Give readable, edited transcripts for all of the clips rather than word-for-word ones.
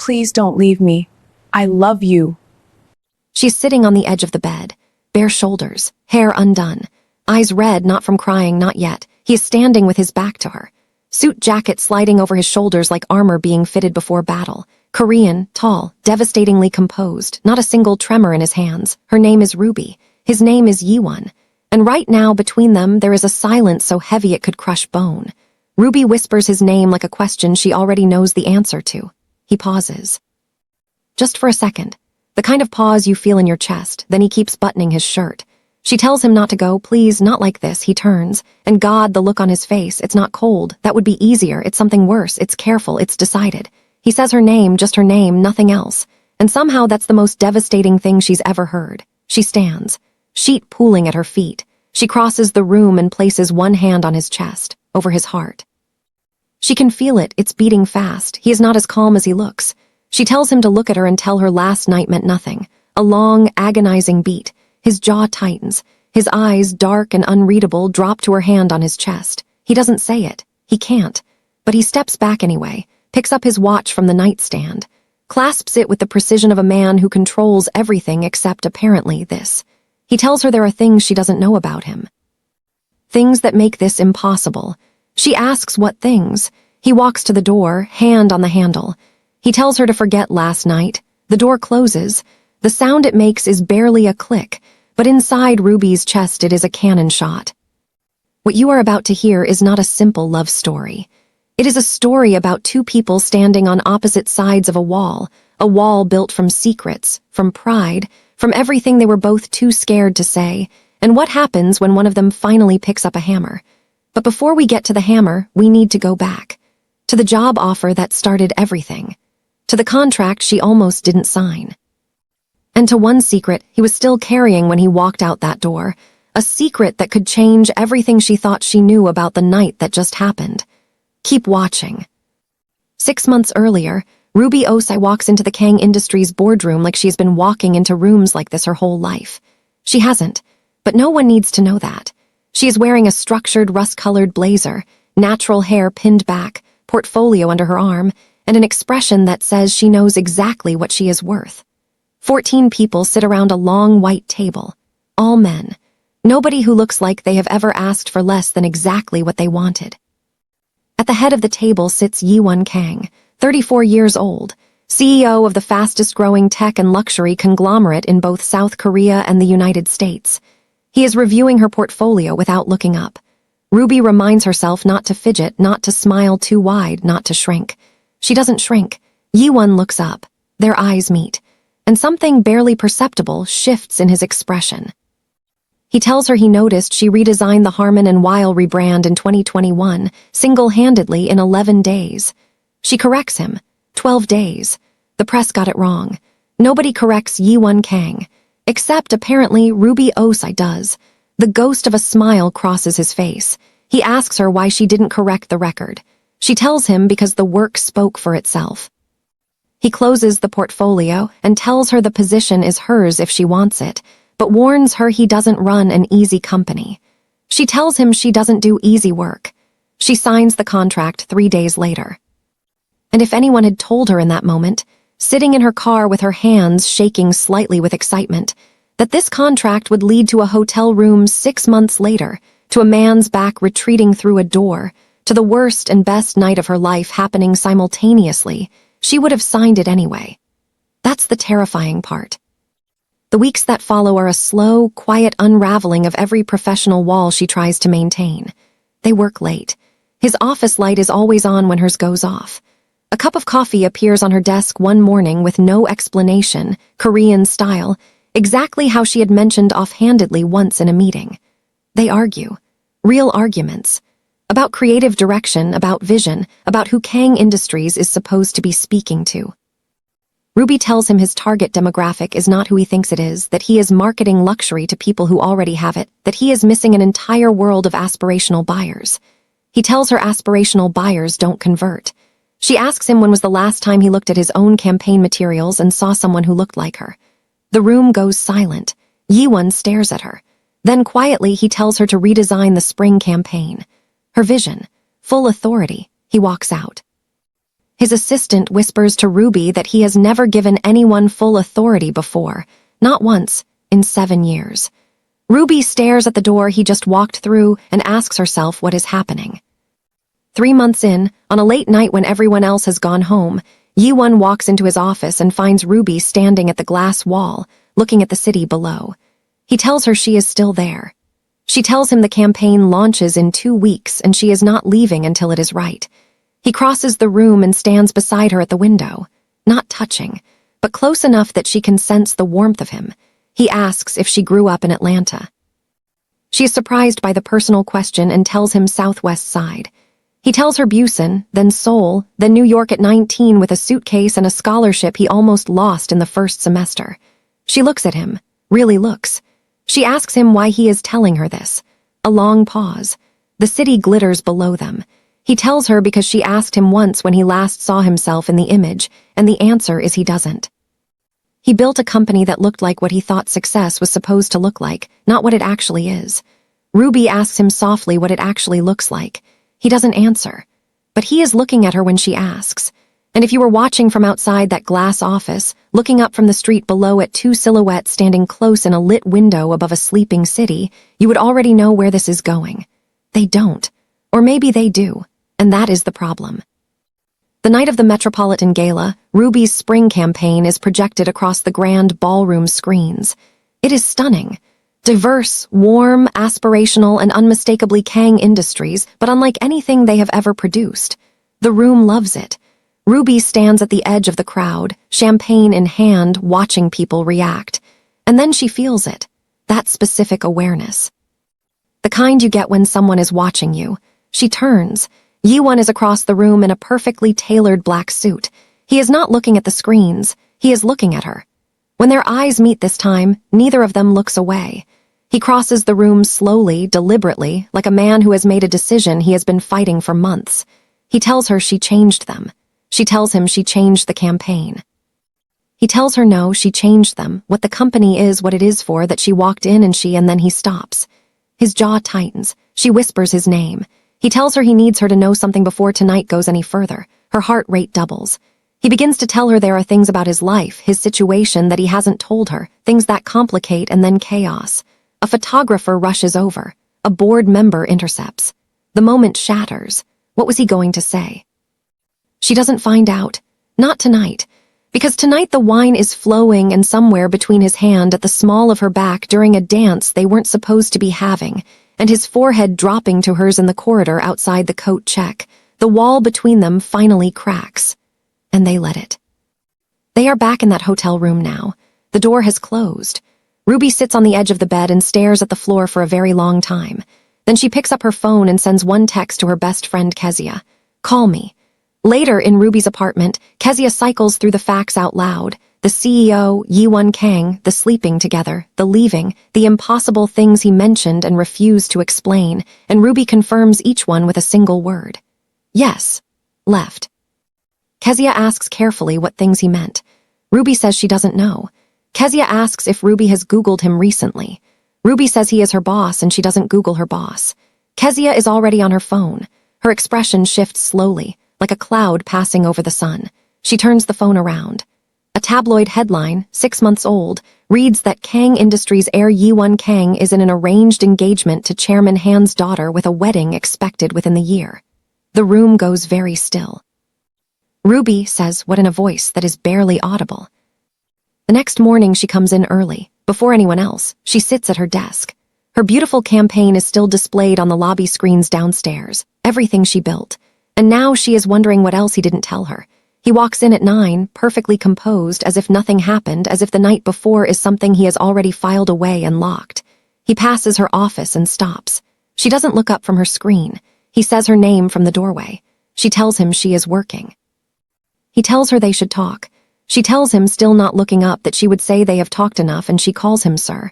Please don't leave me. I love you. She's sitting on the edge of the bed, bare shoulders, hair undone, eyes red, not from crying, not yet. He is standing with his back to her. Suit jacket sliding over his shoulders like armor being fitted before battle. Korean, tall, devastatingly composed, not a single tremor in his hands. Her name is Ruby. His name is Yiwon. And right now, between them, there is a silence so heavy it could crush bone. Ruby whispers his name like a question she already knows the answer to. He pauses. Just for a second. The kind of pause you feel in your chest, then he keeps buttoning his shirt. She tells him not to go, please, not like this. He turns. And God, the look on his face, it's not cold. That would be easier. It's something worse. It's careful. It's decided. He says her name, just her name, nothing else. And somehow that's the most devastating thing she's ever heard. She stands, sheet pooling at her feet. She crosses the room and places one hand on his chest, over his heart. She can feel it. It's beating fast. He is not as calm as he looks. She tells him to look at her and tell her last night meant nothing. A long, agonizing beat. His jaw tightens. His eyes, dark and unreadable, drop to her hand on his chest. He doesn't say it. He can't. But he steps back anyway, picks up his watch from the nightstand, clasps it with the precision of a man who controls everything except, apparently, this. He tells her there are things she doesn't know about him. Things that make this impossible. She asks what things. He walks to the door, hand on the handle. He tells her to forget last night. The door closes. The sound it makes is barely a click, but inside Ruby's chest it is a cannon shot. What you are about to hear is not a simple love story. It is a story about two people standing on opposite sides of a wall built from secrets, from pride, from everything they were both too scared to say, and what happens when one of them finally picks up a hammer. But before we get to the hammer, we need to go back. To the job offer that started everything. To the contract she almost didn't sign. And to one secret he was still carrying when he walked out that door. A secret that could change everything she thought she knew about the night that just happened. Keep watching. 6 months earlier, Ruby Osai walks into the Kang Industries boardroom like she's been walking into rooms like this her whole life. She hasn't, but no one needs to know that. She is wearing a structured, rust-colored blazer, natural hair pinned back, portfolio under her arm, and an expression that says she knows exactly what she is worth. 14 people sit around a long white table. All men. Nobody who looks like they have ever asked for less than exactly what they wanted. At the head of the table sits Yiwon Kang, 34 years old, CEO of the fastest-growing tech and luxury conglomerate in both South Korea and the United States. He is reviewing her portfolio without looking up. Ruby reminds herself not to fidget, not to smile too wide, not to shrink. She doesn't shrink. Yiwon looks up. Their eyes meet, and something barely perceptible shifts in his expression. He tells her he noticed she redesigned the Harmon and Weil rebrand in 2021, single-handedly in 11 days. She corrects him. 12 days. The press got it wrong. Nobody corrects Yiwon Kang. Except, apparently, Ruby Osai does. The ghost of a smile crosses his face. He asks her why she didn't correct the record. She tells him because the work spoke for itself. He closes the portfolio and tells her the position is hers if she wants it, but warns her he doesn't run an easy company. She tells him she doesn't do easy work. She signs the contract 3 days later. And if anyone had told her in that moment, sitting in her car with her hands shaking slightly with excitement, that this contract would lead to a hotel room 6 months later, to a man's back retreating through a door, to the worst and best night of her life happening simultaneously, she would have signed it anyway. That's the terrifying part. The weeks that follow are a slow, quiet unraveling of every professional wall she tries to maintain. They work late. His office light is always on when hers goes off. A cup of coffee appears on her desk one morning with no explanation, Korean style, exactly how she had mentioned offhandedly once in a meeting. They argue. Real arguments. About creative direction, about vision, about who Kang Industries is supposed to be speaking to. Ruby tells him his target demographic is not who he thinks it is, that he is marketing luxury to people who already have it, that he is missing an entire world of aspirational buyers. He tells her aspirational buyers don't convert. She asks him when was the last time he looked at his own campaign materials and saw someone who looked like her. The room goes silent. Yiwon stares at her. Then quietly he tells her to redesign the spring campaign. Her vision. Full authority. He walks out. His assistant whispers to Ruby that he has never given anyone full authority before, not once, in 7 years. Ruby stares at the door he just walked through and asks herself what is happening. 3 months in, on a late night when everyone else has gone home, Yi-won walks into his office and finds Ruby standing at the glass wall, looking at the city below. He tells her she is still there. She tells him the campaign launches in 2 weeks and she is not leaving until it is right. He crosses the room and stands beside her at the window, not touching, but close enough that she can sense the warmth of him. He asks if she grew up in Atlanta. She is surprised by the personal question and tells him Southwest Side. He tells her Busan, then Seoul, then New York at 19 with a suitcase and a scholarship he almost lost in the first semester. She looks at him, really looks. She asks him why he is telling her this. A long pause. The city glitters below them. He tells her because she asked him once when he last saw himself in the image, and the answer is he doesn't. He built a company that looked like what he thought success was supposed to look like, not what it actually is. Ruby asks him softly what it actually looks like. He doesn't answer. But he is looking at her when she asks. And if you were watching from outside that glass office, looking up from the street below at 2 silhouettes standing close in a lit window above a sleeping city, you would already know where this is going. They don't. Or maybe they do. And that is the problem. The night of the Metropolitan Gala, Ruby's spring campaign is projected across the grand ballroom screens. It is stunning. Diverse, warm, aspirational, and unmistakably Kang Industries, but unlike anything they have ever produced. The room loves it. Ruby stands at the edge of the crowd, champagne in hand, watching people react. And then she feels it, that specific awareness. The kind you get when someone is watching you. She turns. Yi-won is across the room in a perfectly tailored black suit. He is not looking at the screens. He is looking at her. When their eyes meet this time, neither of them looks away. He crosses the room slowly, deliberately, like a man who has made a decision he has been fighting for months. He tells her she changed them. She tells him she changed the campaign. He tells her no, she changed them, what the company is, what it is for, that she walked in and then he stops. His jaw tightens. She whispers his name. He tells her he needs her to know something before tonight goes any further. Her heart rate doubles. He begins to tell her there are things about his life, his situation that he hasn't told her, things that complicate and then chaos. A photographer rushes over. A board member intercepts. The moment shatters. What was he going to say? She doesn't find out. Not tonight. Because tonight the wine is flowing and somewhere between his hand at the small of her back during a dance they weren't supposed to be having, and his forehead dropping to hers in the corridor outside the coat check, the wall between them finally cracks. And they let it. They are back in that hotel room now. The door has closed. Ruby sits on the edge of the bed and stares at the floor for a very long time. Then she picks up her phone and sends one text to her best friend Kezia. Call me. Later, in Ruby's apartment, Kezia cycles through the facts out loud. The CEO, Yi-won Kang, the sleeping together, the leaving, the impossible things he mentioned and refused to explain, and Ruby confirms each one with a single word. Yes. Left. Kezia asks carefully what things he meant. Ruby says she doesn't know. Kezia asks if Ruby has Googled him recently. Ruby says he is her boss and she doesn't Google her boss. Kezia is already on her phone. Her expression shifts slowly, like a cloud passing over the sun. She turns the phone around. A tabloid headline, 6 months old, reads that Kang Industries heir Yi-won Kang is in an arranged engagement to Chairman Han's daughter with a wedding expected within the year. The room goes very still. Ruby says what in a voice that is barely audible. The next morning she comes in early. Before anyone else, she sits at her desk. Her beautiful campaign is still displayed on the lobby screens downstairs, everything she built. And now she is wondering what else he didn't tell her. He walks in at 9, perfectly composed, as if nothing happened, as if the night before is something he has already filed away and locked. He passes her office and stops. She doesn't look up from her screen. He says her name from the doorway. She tells him she is working. He tells her they should talk. She tells him, still not looking up, that she would say they have talked enough, and she calls him sir.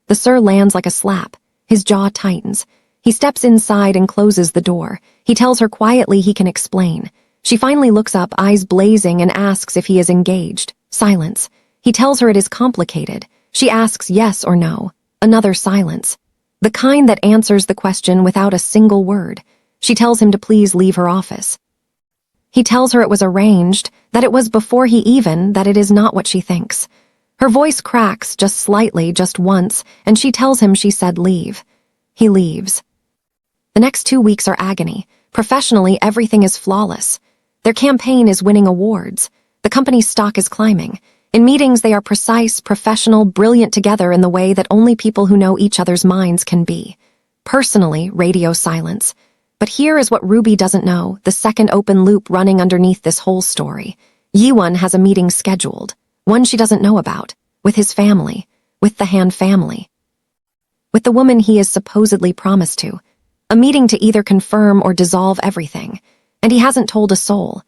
The sir lands like a slap. His jaw tightens. He steps inside and closes the door. He tells her quietly he can explain. She finally looks up, eyes blazing, and asks if he is engaged. Silence. He tells her it is complicated. She asks yes or no. Another silence. The kind that answers the question without a single word. She tells him to please leave her office. He tells her it was arranged, that it was before that it is not what she thinks. Her voice cracks just slightly, just once, and she tells him she said leave. He leaves. The next 2 weeks are agony. Professionally, everything is flawless. Their campaign is winning awards. The company's stock is climbing. In meetings, they are precise, professional, brilliant together in the way that only people who know each other's minds can be. Personally, radio silence. But here is what Ruby doesn't know, the second open loop running underneath this whole story. Yiwon has a meeting scheduled, one she doesn't know about, with his family, with the Han family, with the woman he is supposedly promised to. A meeting to either confirm or dissolve everything, and he hasn't told a soul.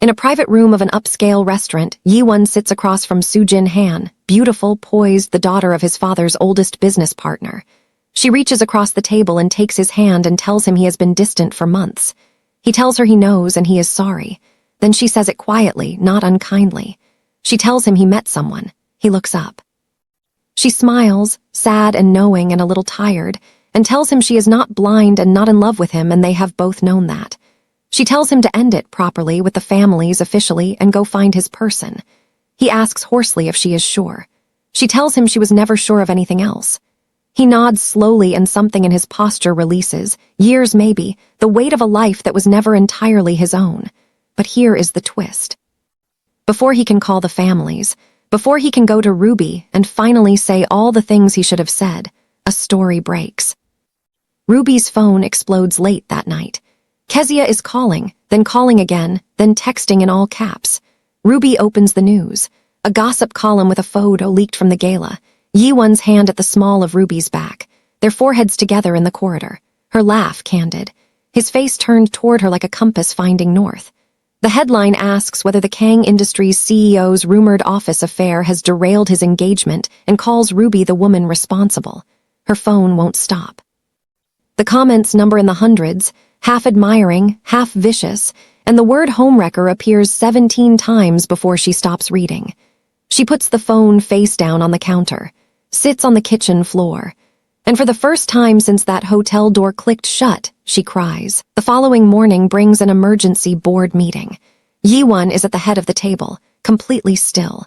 In a private room of an upscale restaurant, Yiwon sits across from Soo-jin Han, beautiful, poised, the daughter of his father's oldest business partner. She reaches across the table and takes his hand and tells him he has been distant for months. He tells her he knows and he is sorry. Then she says it quietly, not unkindly. She tells him he met someone. He looks up. She smiles, sad and knowing and a little tired, and tells him she is not blind and not in love with him, and they have both known that. She tells him to end it properly with the families officially and go find his person. He asks hoarsely if she is sure. She tells him she was never sure of anything else. He nods slowly and something in his posture releases, years maybe, the weight of a life that was never entirely his own. But here is the twist. Before he can call the families, before he can go to Ruby and finally say all the things he should have said, a story breaks. Ruby's phone explodes late that night. Kezia is calling again, then texting in all caps. Ruby opens the news. A gossip column with a photo leaked from the gala. Yiwon's hand at the small of Ruby's back, their foreheads together in the corridor, her laugh candid, his face turned toward her like a compass finding north. The headline asks whether the Kang Industries CEO's rumored office affair has derailed his engagement and calls Ruby the woman responsible. Her phone won't stop. The comments number in the hundreds, half admiring, half vicious, and the word homewrecker appears 17 times before she stops reading. She puts the phone face down on the counter, sits on the kitchen floor, and for the first time since that hotel door clicked shut, she cries. The following morning brings an emergency board meeting. Yiwon is at the head of the table, completely still.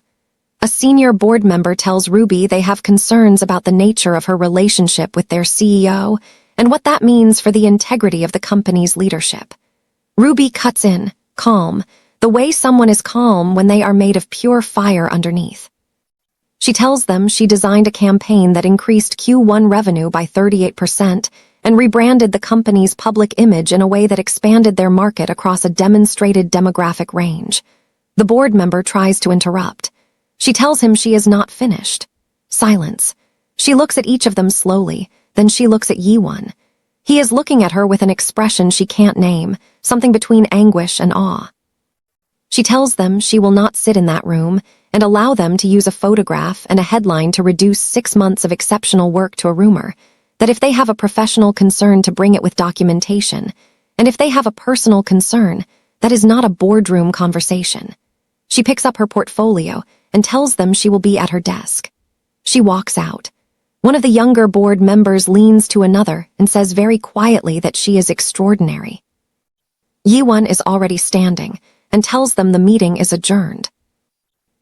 A senior board member tells Ruby they have concerns about the nature of her relationship with their CEO and what that means for the integrity of the company's leadership. Ruby cuts in, calm, the way someone is calm when they are made of pure fire underneath. She tells them she designed a campaign that increased Q1 revenue by 38% and rebranded the company's public image in a way that expanded their market across a demonstrated demographic range. The board member tries to interrupt. She tells him she is not finished. Silence. She looks at each of them slowly, then she looks at Yiwon. He is looking at her with an expression she can't name, something between anguish and awe. She tells them she will not sit in that room and allow them to use a photograph and a headline to reduce 6 months of exceptional work to a rumor, that if they have a professional concern to bring it with documentation, and if they have a personal concern, that is not a boardroom conversation. She picks up her portfolio and tells them she will be at her desk. She walks out. One of the younger board members leans to another and says very quietly that she is extraordinary. Yiwon is already standing and tells them the meeting is adjourned.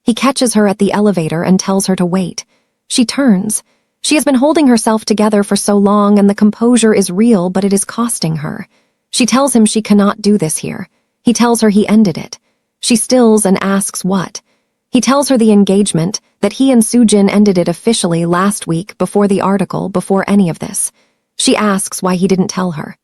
He catches her at the elevator and tells her to wait. She turns. She has been holding herself together for so long and the composure is real, but it is costing her. She tells him she cannot do this here. He tells her he ended it. She stills and asks what. He tells her the engagement, that he and Soo-jin ended it officially last week before the article, before any of this. She asks why he didn't tell her.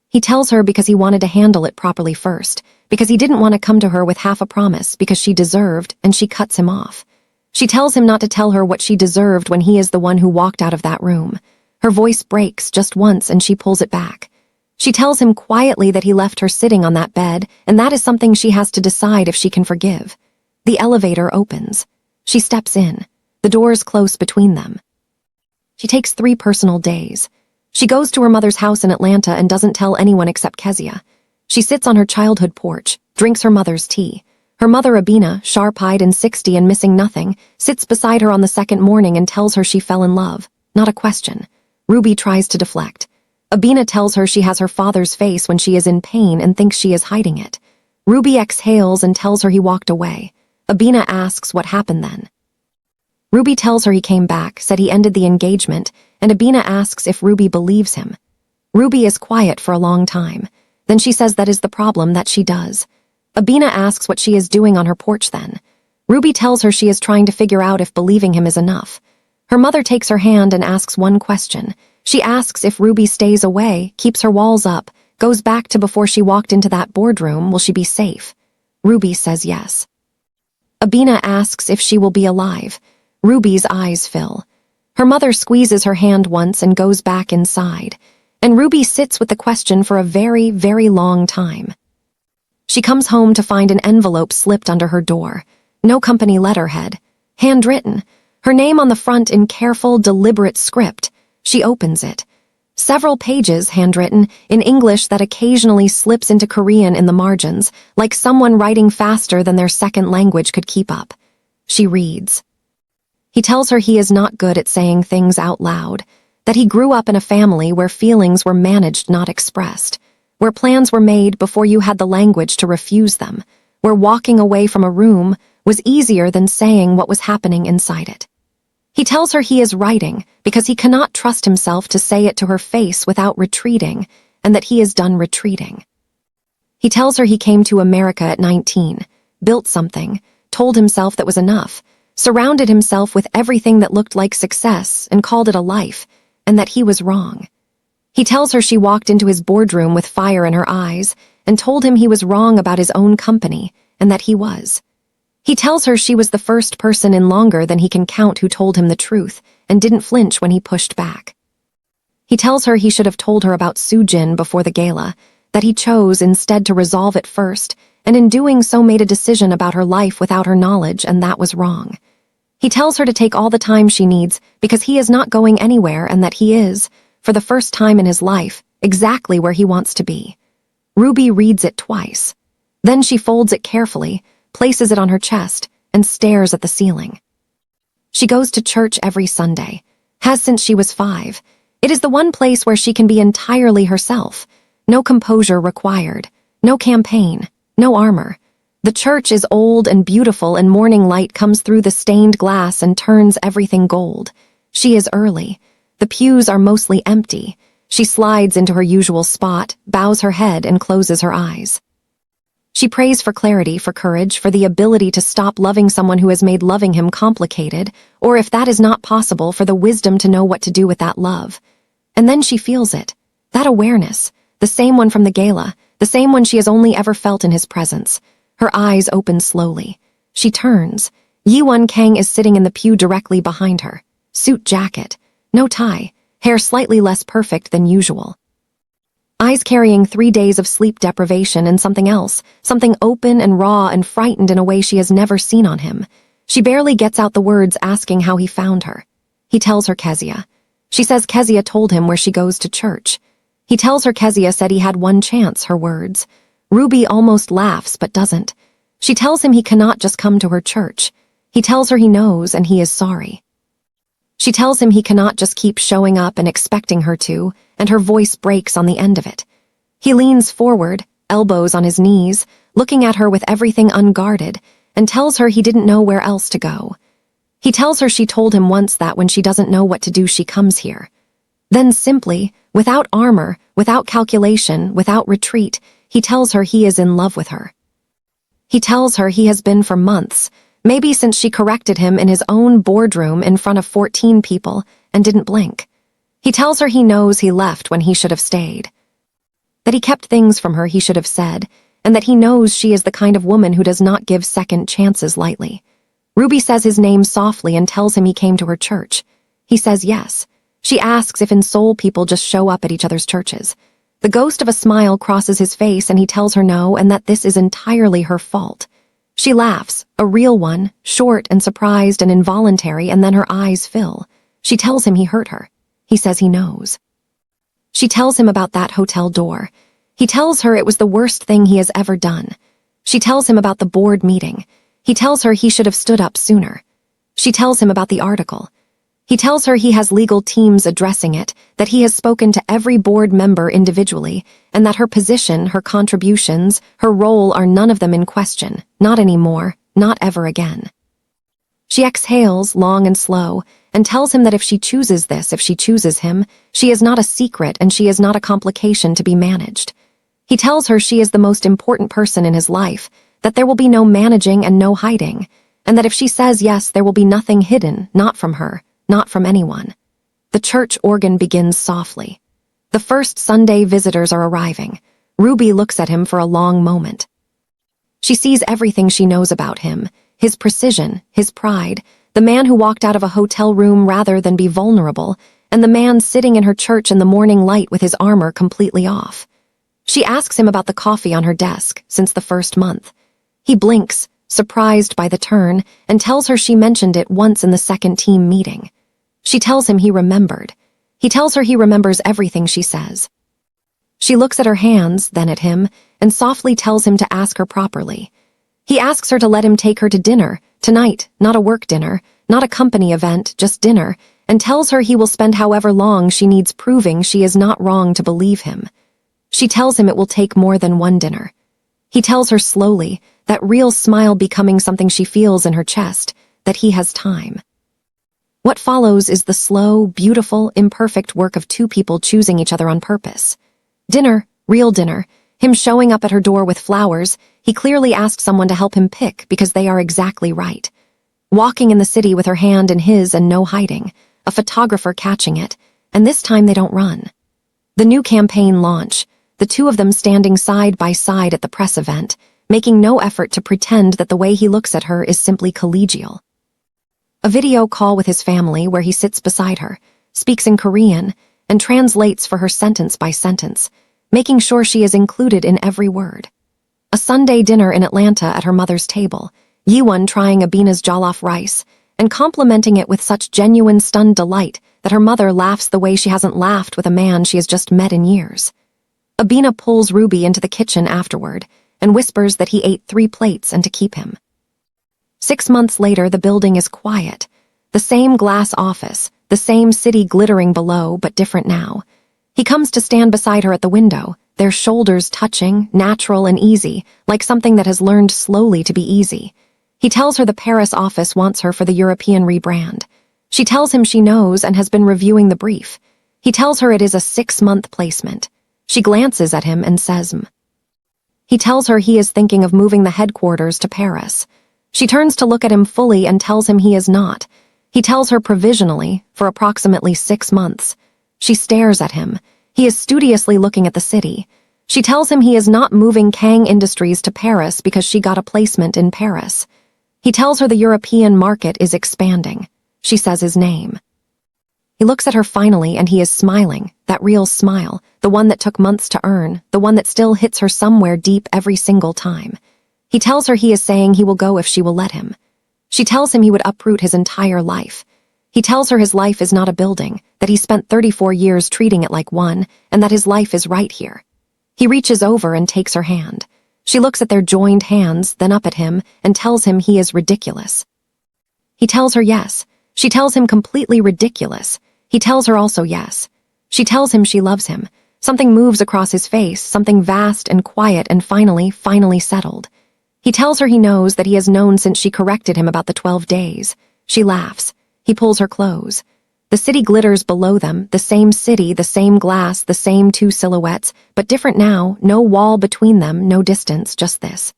He tells her because he wanted to handle it properly first, because he didn't want to come to her with half a promise because she deserved, and she cuts him off. She tells him not to tell her what she deserved when he is the one who walked out of that room. Her voice breaks just once and she pulls it back. She tells him quietly that he left her sitting on that bed, and that is something she has to decide if she can forgive. The elevator opens. She steps in. The doors close between them. She takes 3 personal days. She goes to her mother's house in Atlanta and doesn't tell anyone except Kezia. She sits on her childhood porch, drinks her mother's tea. Her mother, Abina, sharp-eyed and 60 and missing nothing, sits beside her on the second morning and tells her she fell in love. Not a question. Ruby tries to deflect. Abina tells her she has her father's face when she is in pain and thinks she is hiding it. Ruby exhales and tells her he walked away. Abina asks what happened then. Ruby tells her he came back, said he ended the engagement, and Abina asks if Ruby believes him. Ruby is quiet for a long time. Then she says that is the problem, that she does. Abina asks what she is doing on her porch then. Ruby tells her she is trying to figure out if believing him is enough. Her mother takes her hand and asks one question. She asks if Ruby stays away, keeps her walls up, goes back to before she walked into that boardroom, will she be safe? Ruby says yes. Abina asks if she will be alive. Ruby's eyes fill. Her mother squeezes her hand once and goes back inside, and Ruby sits with the question for a very, very long time. She comes home to find an envelope slipped under her door. No company letterhead. Handwritten. Her name on the front in careful, deliberate script. She opens it. Several pages handwritten in English that occasionally slips into Korean in the margins, like someone writing faster than their second language could keep up. She reads. He tells her he is not good at saying things out loud, that he grew up in a family where feelings were managed, not expressed, where plans were made before you had the language to refuse them, where walking away from a room was easier than saying what was happening inside it. He tells her he is writing because he cannot trust himself to say it to her face without retreating, and that he is done retreating. He tells her he came to America at 19, built something, told himself that was enough, surrounded himself with everything that looked like success and called it a life, and that he was wrong. He tells her she walked into his boardroom with fire in her eyes and told him he was wrong about his own company, and that he was. He tells her she was the first person in longer than he can count who told him the truth and didn't flinch when he pushed back. He tells her he should have told her about Sujin before the gala, that he chose instead to resolve it first, and in doing so made a decision about her life without her knowledge, and that was wrong. He tells her to take all the time she needs because he is not going anywhere, and that he is, for the first time in his life, exactly where he wants to be. Ruby reads it twice. Then she folds it carefully, places it on her chest, and stares at the ceiling. She goes to church every Sunday, has since she was 5. It is the one place where she can be entirely herself. No composure required, no campaign, no armor. The church is old and beautiful, and morning light comes through the stained glass and turns everything gold. She is early. The pews are mostly empty. She slides into her usual spot, bows her head, and closes her eyes. She prays for clarity, for courage, for the ability to stop loving someone who has made loving him complicated, or if that is not possible, for the wisdom to know what to do with that love. And then she feels it, that awareness, the same one from the gala, the same one she has only ever felt in his presence. Her eyes open slowly. She turns. Yiwon Kang is sitting in the pew directly behind her. Suit jacket, no tie, hair slightly less perfect than usual. Eyes carrying 3 days of sleep deprivation and something else, something open and raw and frightened in a way she has never seen on him. She barely gets out the words asking how he found her. He tells her Kezia. She says Kezia told him where she goes to church. He tells her Kezia said he had one chance, her words. Ruby almost laughs but doesn't. She tells him he cannot just come to her church. He tells her he knows and he is sorry. She tells him he cannot just keep showing up and expecting her to, and her voice breaks on the end of it. He leans forward, elbows on his knees, looking at her with everything unguarded, and tells her he didn't know where else to go. He tells her she told him once that when she doesn't know what to do, she comes here. Then simply, without armor, without calculation, without retreat, he tells her he is in love with her. He tells her he has been for months, maybe since she corrected him in his own boardroom in front of 14 people, and didn't blink. He tells her he knows he left when he should have stayed. That he kept things from her he should have said, and that he knows she is the kind of woman who does not give second chances lightly. Ruby says his name softly and tells him he came to her church. He says yes. She asks if in Seoul people just show up at each other's churches. The ghost of a smile crosses his face and he tells her no, and that this is entirely her fault. She laughs, a real one, short and surprised and involuntary, and then her eyes fill. She tells him he hurt her. He says he knows. She tells him about that hotel door. He tells her it was the worst thing he has ever done. She tells him about the board meeting. He tells her he should have stood up sooner. She tells him about the article. He tells her he has legal teams addressing it, that he has spoken to every board member individually, and that her position, her contributions, her role are none of them in question, not anymore, not ever again. She exhales, long and slow, and tells him that if she chooses this, if she chooses him, she is not a secret and she is not a complication to be managed. He tells her she is the most important person in his life, that there will be no managing and no hiding, and that if she says yes, there will be nothing hidden, not from her, not from anyone. The church organ begins softly. The first Sunday visitors are arriving. Ruby looks at him for a long moment. She sees everything she knows about him, his precision, his pride, the man who walked out of a hotel room rather than be vulnerable, and the man sitting in her church in the morning light with his armor completely off. She asks him about the coffee on her desk since the first month. He blinks, surprised by the turn, and tells her she mentioned it once in the second team meeting. She tells him he remembered. He tells her he remembers everything she says. She looks at her hands, then at him, and softly tells him to ask her properly. He asks her to let him take her to dinner, tonight, not a work dinner, not a company event, just dinner, and tells her he will spend however long she needs proving she is not wrong to believe him. She tells him it will take more than one dinner. He tells her slowly, that real smile becoming something she feels in her chest, that he has time. What follows is the slow, beautiful, imperfect work of two people choosing each other on purpose. Dinner, real dinner, him showing up at her door with flowers, he clearly asked someone to help him pick because they are exactly right. Walking in the city with her hand in his and no hiding, a photographer catching it, and this time they don't run. The new campaign launch, the two of them standing side by side at the press event, making no effort to pretend that the way he looks at her is simply collegial. A video call with his family where he sits beside her, speaks in Korean, and translates for her sentence by sentence, making sure she is included in every word. A Sunday dinner in Atlanta at her mother's table, Yiwon trying Abina's jollof rice, and complimenting it with such genuine stunned delight that her mother laughs the way she hasn't laughed with a man she has just met in years. Abina pulls Ruby into the kitchen afterward, and whispers that he ate 3 plates and to keep him. 6 months later, the building is quiet. The same glass office, the same city glittering below, but different now. He comes to stand beside her at the window, their shoulders touching, natural and easy, like something that has learned slowly to be easy. He tells her the Paris office wants her for the European rebrand. She tells him she knows and has been reviewing the brief. He tells her it is a 6-month placement. She glances at him and says, He tells her he is thinking of moving the headquarters to Paris. She turns to look at him fully and tells him he is not. He tells her provisionally, for approximately 6 months. She stares at him. He is studiously looking at the city. She tells him he is not moving Kang Industries to Paris because she got a placement in Paris. He tells her the European market is expanding. She says his name. He looks at her finally and he is smiling, that real smile, the one that took months to earn, the one that still hits her somewhere deep every single time. He tells her he is saying he will go if she will let him. She tells him he would uproot his entire life. He tells her his life is not a building, that he spent 34 years treating it like one, and that his life is right here. He reaches over and takes her hand. She looks at their joined hands, then up at him, and tells him he is ridiculous. He tells her yes. She tells him completely ridiculous. He tells her also yes. She tells him she loves him. Something moves across his face, something vast and quiet and finally settled. He tells her he knows that he has known since she corrected him about the 12 days. She laughs. He pulls her close. The city glitters below them, the same city, the same glass, the same 2 silhouettes, but different now, no wall between them, no distance, just this.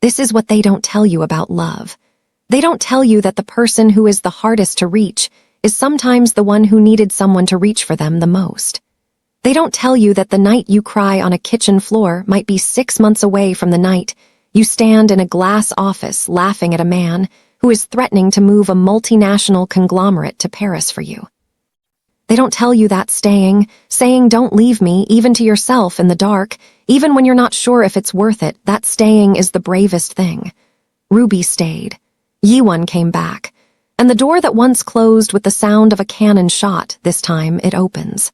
This is what they don't tell you about love. They don't tell you that the person who is the hardest to reach is sometimes the one who needed someone to reach for them the most. They don't tell you that the night you cry on a kitchen floor might be 6 months away from the night you stand in a glass office laughing at a man who is threatening to move a multinational conglomerate to Paris for you. They don't tell you that saying don't leave me, even to yourself in the dark, even when you're not sure if it's worth it, that staying is the bravest thing. Ruby stayed. Yiwon came back. And the door that once closed with the sound of a cannon shot, this time it opens.